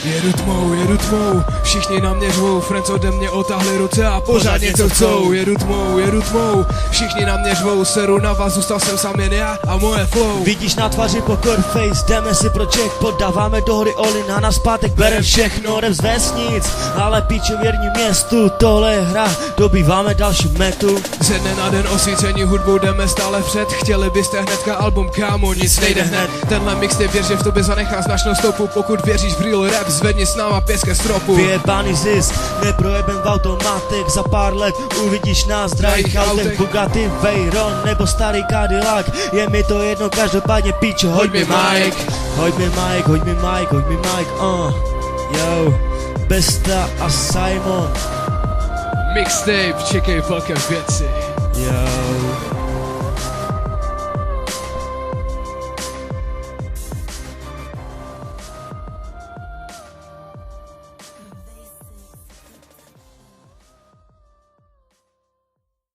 Jedu tmou, všichni na mě řvou, friends ode mě otáhli ruce a pořád něco chcou. Jedu tmou, všichni na mě řvou, seru na vás, zůstal jsem sám jen já a moje flow. Vidíš na tváři poker face, jdeme si pro Czech, podáváme do hory Olin a naspátek berem všechno, rap z vesnic, ale píče věrní městu, tohle je hra, dobýváme další metu. Ze dne na den osvícení hudbou jdeme stále vpřed, chtěli byste hnedka album, kámo, nic nejde hned. Tenhle mixtape věř, že v tobě zanechá značnou stopu, pokud věříš v real rap, zvedni s náma pěs ke stropu. Vyjebaný zisk, neprojebem v automatek, za pár let uvidíš nás v drahých autech, Bugatti Veyron nebo starý Cadillac, je mi to jedno, každopádně píčo, hoď mi mic. Hoď mi mic, yo, Besta a Simon. Mixtape, čekej velké věci. Yo.